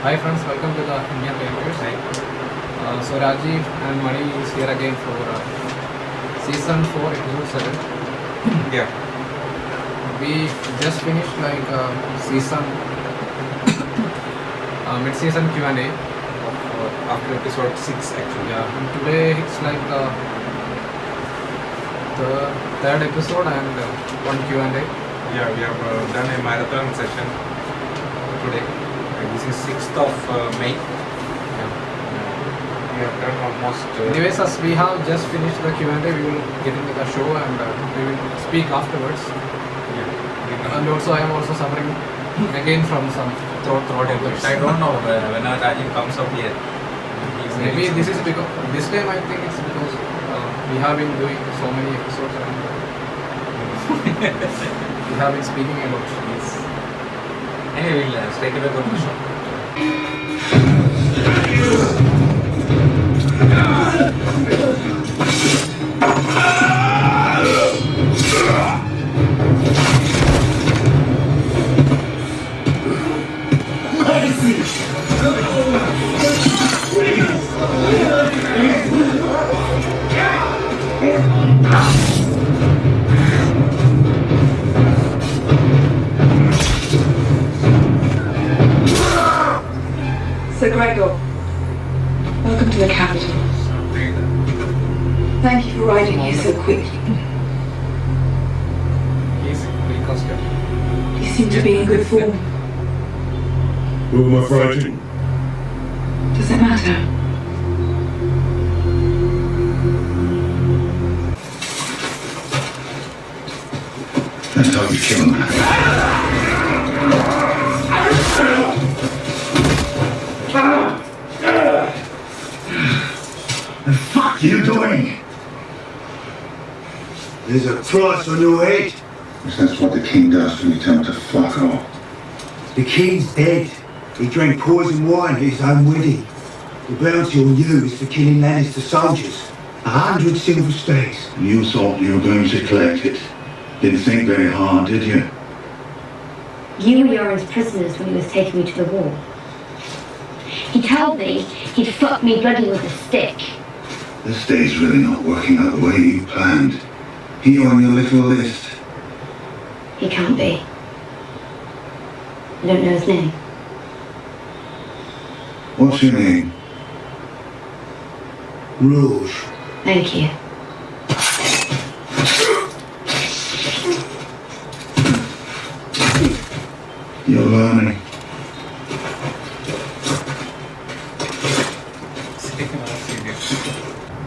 Hi friends, welcome to the Indian Gamers. So Rajiv and Mani is here again for season 4 episode 7. Yeah. We just finished season mid-season Q&A. After episode 6 actually. Yeah, and today it's like the third episode and one Q&A. Yeah, we have done a marathon session today. This is 6th of May. Yeah. We have done almost. Anyways, as we have just finished the Q&A, we will get into the show and we will speak afterwards. Yeah. And also, I am also suffering again from some throat But I don't know when Rajiv comes up here. Maybe this is because this time I think it's because we have been doing so many episodes and we have been speaking a lot. Anyway, we'll straight away go to the show. Sir Gregor, welcome to the capital. Thank you for riding here so quickly. He's reconstructed. You seem to be in good form. Who am I fighting? Does it matter? That's how you kill a man. The fuck you doing? There's a price on your head. That's what the king does when you tell him to fuck off. The king's dead. He drank poison wine at his own wedding. The bounty on you is for killing Lannister soldiers. 100 silver stakes. You thought you were going to collect it. Didn't think very hard, did you? You were Yoren's prisoners when he was taking me to the wall. He told me he'd fuck me bloody with a stick. This day's really not working out the way you planned. He on your little list. He can't be. I don't know his name. What's your name? Rouge. Thank you. You're learning.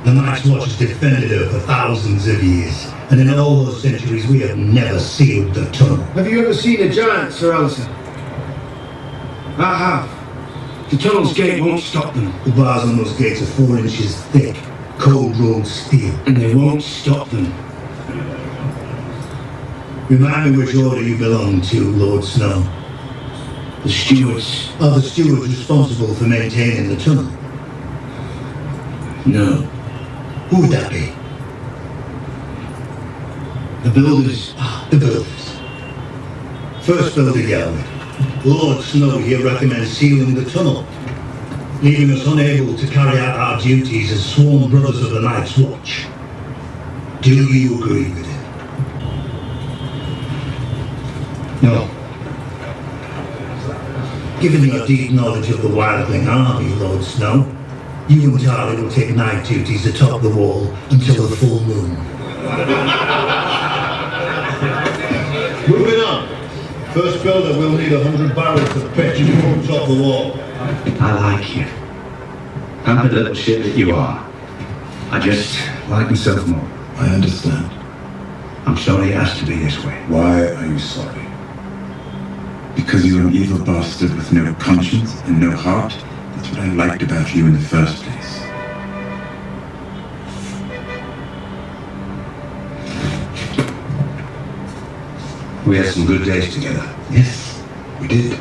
The Night's Watch has defended her for thousands of years, and in all those centuries we have never sealed the tunnel. Have you ever seen a giant, Sir Alison? I have. The tunnel's gate won't stop them. The bars on those gates are 4 inches thick, cold rolled steel. And they won't stop them. Remind me which order you belong to, Lord Snow. The stewards. Are the stewards responsible for maintaining the tunnel? No. Who would that be? The builders. The builders. First builder Gelwin. Lord Snow here recommends sealing the tunnel, leaving us unable to carry out our duties as sworn brothers of the Night's Watch. Do you agree with it? No. Given your deep knowledge of the Wildling army, Lord Snow, you and Tali will take night duties atop the wall until the full moon. Moving on. First builder will need 100 barrels of petrol to top the wall. I like you. I'm the little shit that you are. I just like myself more. I understand. I'm sorry it has to be this way. Why are you sorry? Because you're an evil bastard with no conscience and no heart. That's what I liked about you in the first place. We had some good days together. Yes, We did.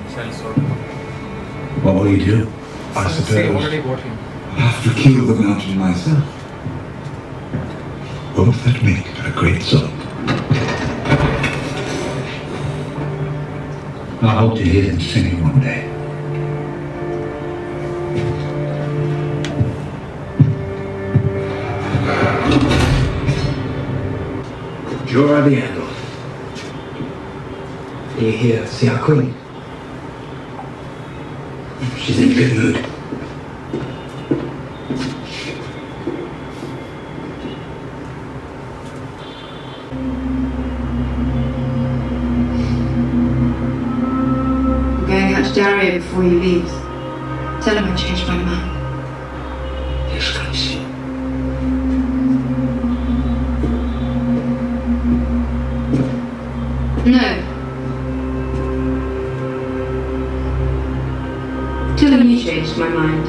Shall sort. What will you do? I Say suppose already got him. I'll have to kill the mountain myself. Won't that make a great song? I hope to hear them singing one day. Jorah the Andal. Are you here to see our queen? She's in a good mood. I'm going out to Dario before he leaves. Tell him I changed my mind. Yes, Khaleesi. No. Tell him you changed my mind.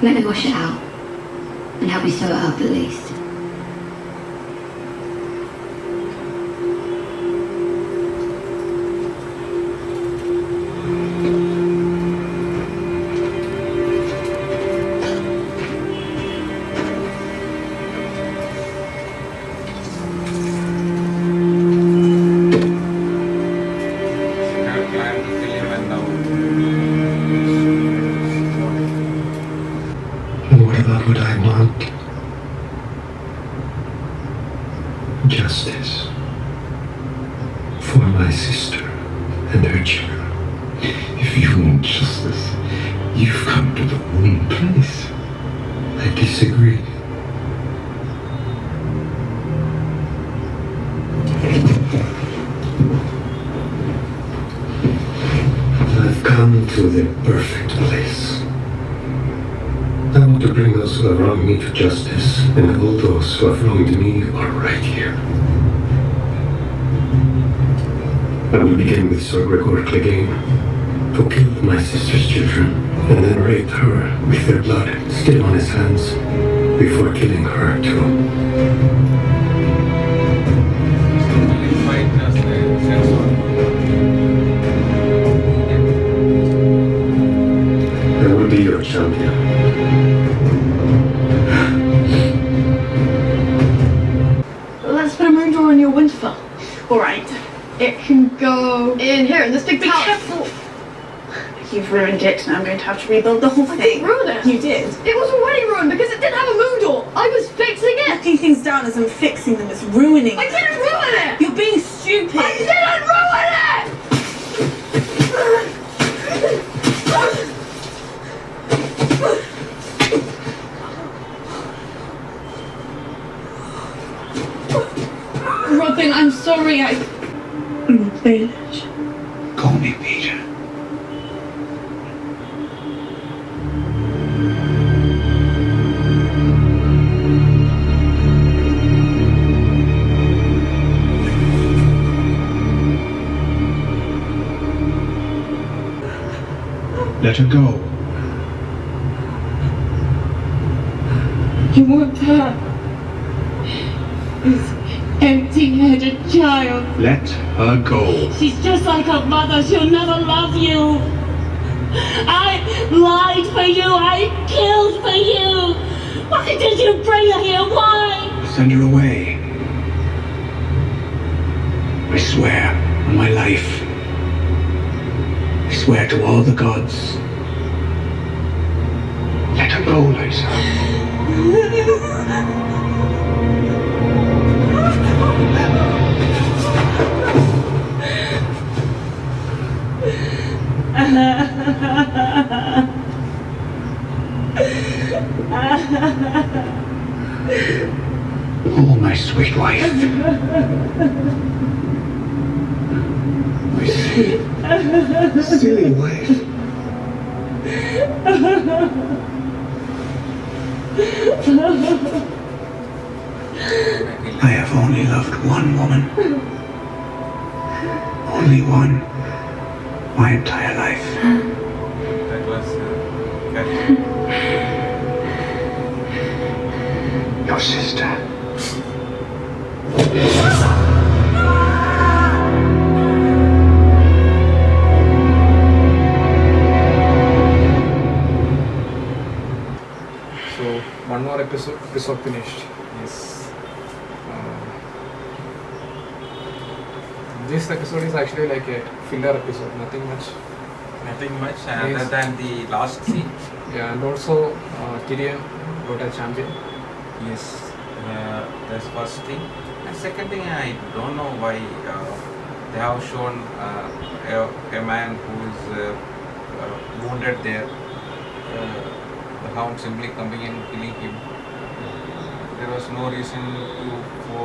Let me wash it out and help you sew it up at least. Have planned to kill him and now. What about what I want? Justice. For my sister and her children. If you want justice, you've come to the wrong place. I disagree. I've come to the perfect place. I want to bring those who have wronged me to justice, and all those who have wronged me are right here. I will begin with Sir Gregor Clegane, who killed my sister's children, and then raped her with their blood still on his hands, before killing her too. Only fight as a censor. I will be your champion. Let's put a moon door in your Winterfell. Alright. It can go in here, in this big Be pouch. careful! You've ruined it, and I'm going to have to rebuild the whole I thing. didn't ruin it. You did. It was already ruined because it didn't have a moon door. I was fixing it. Knocking things down isn't fixing them, it's ruining I them. didn't ruin it. You're being stupid. I didn't ruin it. Robin, I'm sorry. I'm finished. Call me Peter. Let her go. You want her. This empty-headed child. Let her go. She's just like her mother. She'll never love you. I lied for you. I killed for you. Why did you bring her here? Why? Send her away. I swear on my life. I swear to all the gods. Let her go, Lysa. Oh, my sweet wife. My sweet, silly wife. I have only loved one woman. Only one. My entire life. That was Your sister. So one more episode finished. Yes. This episode is actually like a filler episode, nothing much. Nothing much other Yes. than the last scene. Yeah, and also Tyrion got a champion. Yes, that's first thing. And second thing, I don't know why they have shown a man who is wounded there. The hound simply coming and killing him. There was no reason for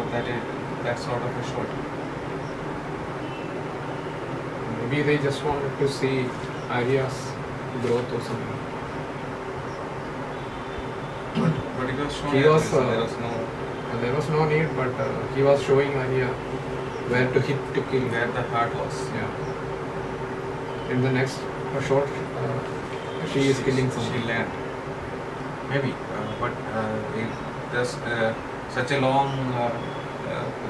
that sort of a shot. Maybe they just wanted to see Arya's growth or something. But it was shown. He was, there was no There was no need, but he was showing Arya where to hit to kill. where the heart was. Yeah. In the next shot, she is killing She someone. learned. Maybe, but there's such a long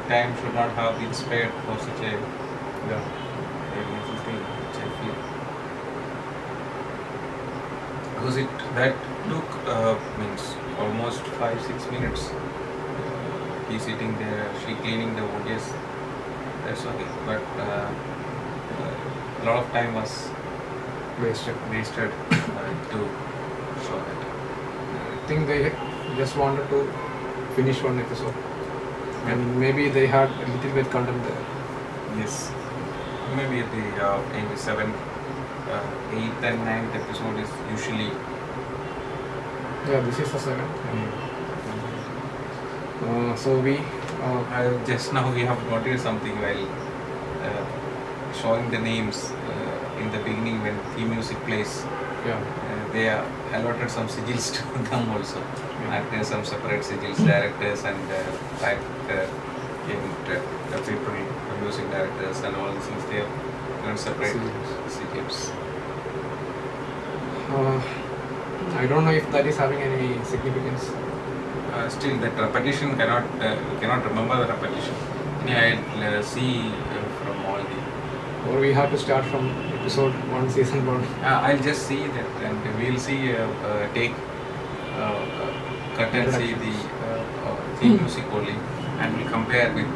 time should not have been spared for such a Yeah. little thing, which I feel. Because that took means almost 5-6 minutes. He's sitting there, she cleaning the wound. Yes, that's okay. But a lot of time was Wasted. to show that. I think they just wanted to finish one episode. And maybe they had a little bit content there. Yes. Maybe the in the 7th, 8th and 9th episode is usually Yeah, this is the 7th. So we just now we have noticed something while showing the names in the beginning when theme music plays. yeah. They are allotted some sigils to them also. Actors some separate sigils, directors and people, music directors and all these things. They have separate sigils. I don't know if that is having any significance. Still, that repetition cannot remember the repetition. I'll see from all the. Or we have to start from episode 1, season 1. I'll just see that, and we'll see take cut and see the theme music only, and we'll compare with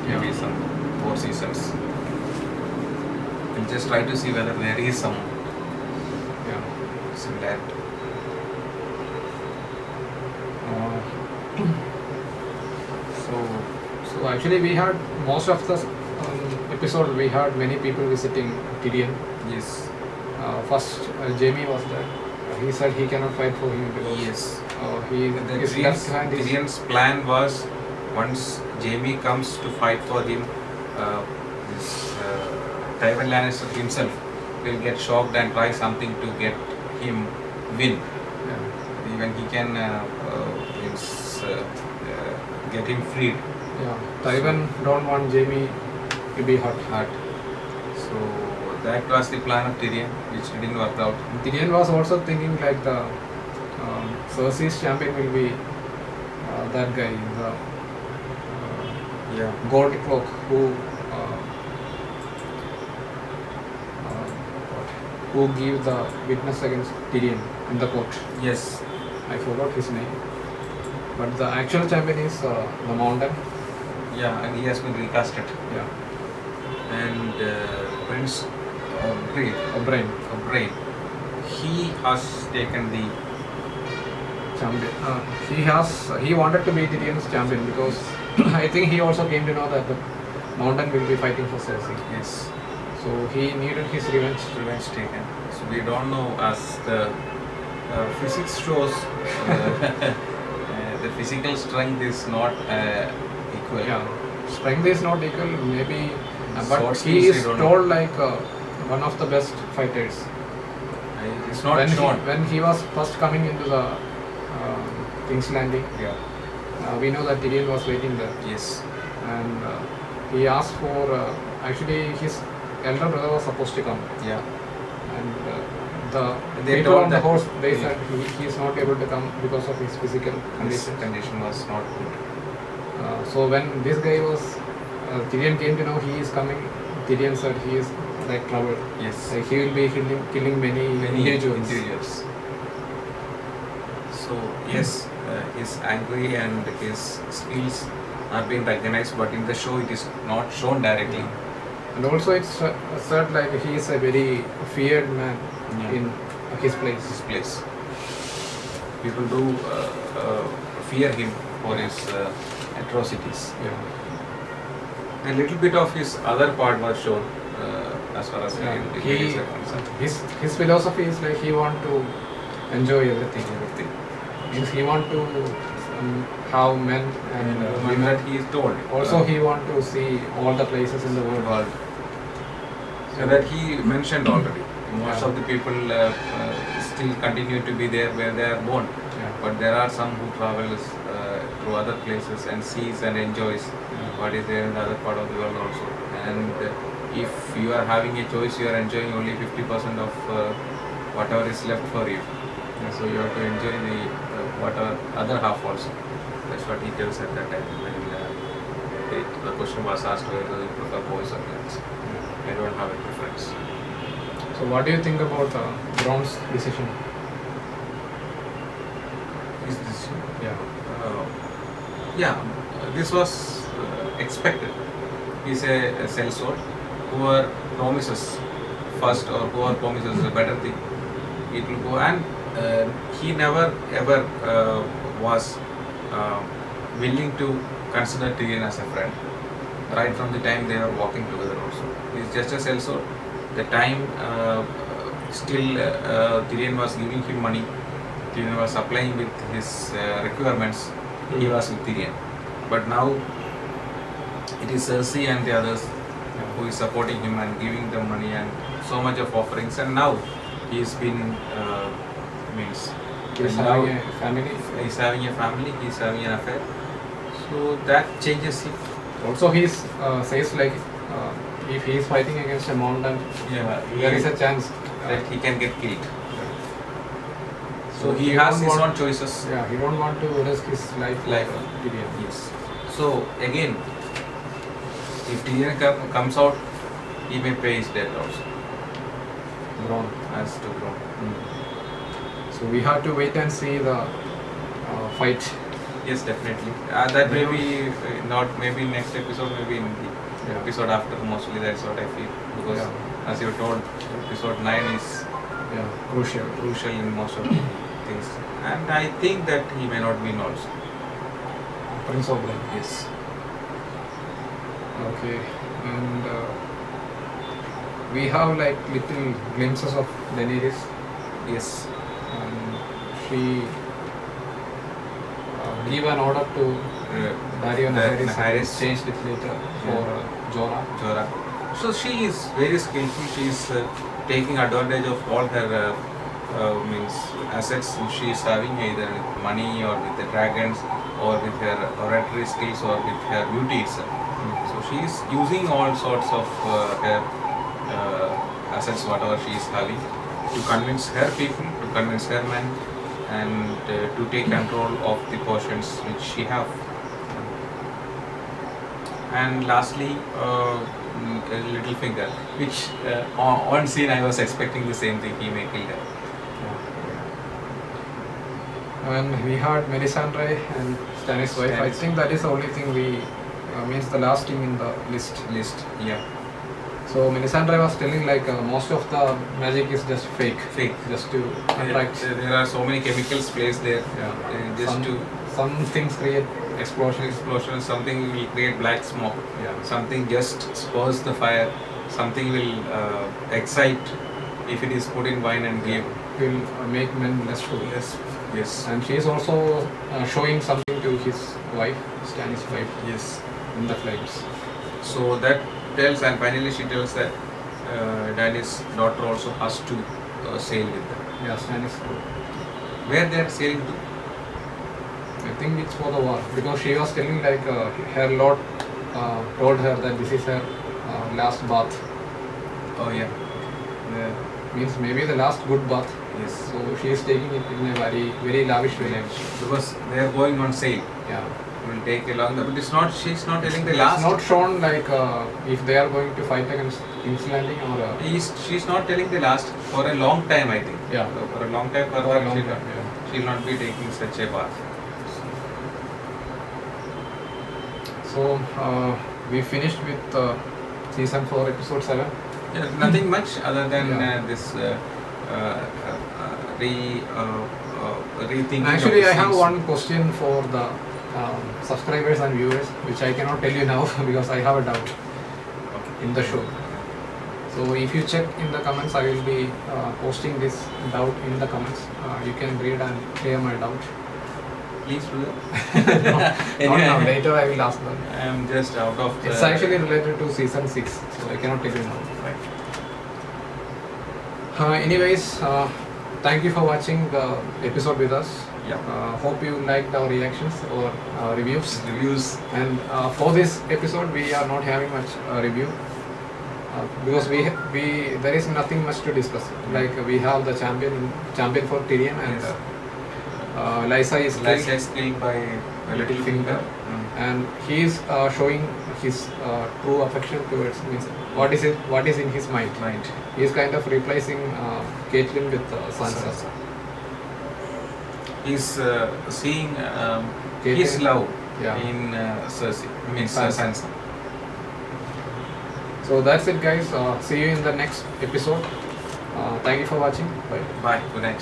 maybe some 4 seasons. And just try to see whether there is some similarity. So actually we had most of the episode we had many people visiting Tyrion. Yes. First Jaime was there. He said he cannot fight for him because his left hand is. Tyrion's plan was once Jaime comes to fight for him, Tywin Lannister himself will get shocked and try something to get him win. Even he can get him freed. Yeah, Tywin don't want Jaime to be hurt. So that was the plan of Tyrion, which didn't work out. Tyrion was also thinking like the Cersei's champion will be that guy, the gold cloak who gave the witness against Tyrion in the court. Yes. I forgot his name. But the actual champion is the Mountain. Yeah, and he has been recasted. Yeah. And Prince Oberyn, he has taken the champion. He wanted to be Tyrion's champion because I think he also came to know that the Mountain will be fighting for Cersei. Yes. So he needed his revenge. Taken. So we don't know as the physics shows the physical strength is not equal. Yeah, strength is not equal. Maybe, but Sword he skills, is we don't told like one of the best fighters. It's not shown. When he was first coming into the King's Landing, we know that Tyrion was waiting there. Yes. And he asked for actually his elder brother was supposed to come. Yeah. And the they people told on the that horse, they said he is not able to come because of his physical His condition. condition was not good. So when this guy was, Tyrion came to know he is coming, Tyrion said he is like trouble. Yes. Like he will be killing many individuals. So yes, he's angry and his skills are being recognized, but in the show it is not shown directly. And also it's said like he is a very feared man in his place. People do fear him for his atrocities. Yeah. A little bit of his other part was shown as far as he, his philosophy is like he want to enjoy everything. Means he want to have men and women that he is told. Also he want to see all the places in the world. So that he mentioned already. Most of the people still continue to be there where they are born. But there are some who travels to other places and sees and enjoys what is there in the other part of the world also. And if you are having a choice, you are enjoying only 50% of whatever is left for you. So you have to enjoy the whatever other half also. That's what he tells at that time when the question was asked whether you prefer boys or girls. I don't have a preference. So what do you think about Brown's decision? His decision? Yeah. This was expected. He's a sellsword. Whoever promises first or whoever promises a better thing, it will go. And he never ever was willing to consider Tyrion as a friend. Right from the time they were walking together also. He's just a sellsword. The time still Tyrion was giving him money, Tyrion was supplying with his requirements, he was with Tyrion. But now it is Cersei and the others who is supporting him and giving them money and so much of offerings, and now he's been he's having a family. He's having a family, he's having an affair. So that changes him. Also he says like if he is fighting against a mountain, there is a chance that he can get killed. So he has his own choices. Yeah, he don't want to risk his life. Tyrion. Yes. So again, if Tyrion comes out, he may pay his debt also. Bronn. As to Bronn. So we have to wait and see the fight. Yes, definitely. That may be not maybe next episode, maybe in the episode after. Mostly that's what I feel, because as you told, episode 9 is crucial in most of the things, and I think that he may not win also. Prince of Blood. Yes. Okay, and we have like little glimpses of Daenerys. Yes. She give an order to Dario Naharis, changed it later for Jorah. So she is very skillful. She is taking advantage of all her assets which she is having, either with money or with the dragons or with her oratory skills or with her beauty itself. So she is using all sorts of her assets, whatever she is having, to convince her people, to convince her men, and to take control of the portions which she have. And lastly, Littlefinger, which on scene I was expecting the same thing, he may kill her. And we had Melisandre and Stannis' wife. I think that is the only thing we means the last thing in the list. Yeah. So Melisandre was telling like most of the magic is just fake, just to attract. There are so many chemicals placed there, some things create explosion, something will create black smoke, something just spurs the fire, something will excite if it is put in wine and give. Will make men less full. Yes. And she is also showing something to his wife, Stannis' wife. Yes. In the flames. So that tells, and finally she tells that Dany's daughter also has to sail with them. Yeah, Stannis. Where they are sailing to? I think it's for the war, because she was telling like her lord told her that this is her last bath. Oh yeah. Means maybe the last good bath. Yes. So she is taking it in a very lavish way. Because they are going on sail. Yeah. will take a long. But it's not. She's not telling the It's last. not shown like if they are going to fight against King's Landing or. She's not telling the last for a long time. I think. Yeah. For a long time. For a long time. She'll not be taking such a path. So we finished with season 4, episode 7. Yeah, nothing much other than this rethinking. Actually, of the I have scenes. one question for the subscribers and viewers, which I cannot tell you now because I have a doubt in the show. So if you check in the comments, I will be posting this doubt in the comments. You can read and clear my doubt. Please do that. Not now, later I will ask them. I am just out of the... It's actually related to season 6, so I cannot tell you now. Right. Anyways, thank you for watching the episode with us. Yeah. Hope you liked our reactions or reviews. Reviews. And for this episode, we are not having much review because there is nothing much to discuss. Like we have the champion for Tyrion, and Yes. Lysa is killed by Littlefinger, and he is showing his true affection towards what is in his mind. He is kind of replacing Caitlyn with Sansa. He's seeing Caitlyn, his love yeah, in Cersei. I mean Sansa. So that's it, guys. See you in the next episode. Thank you for watching. Bye. Bye. Good night.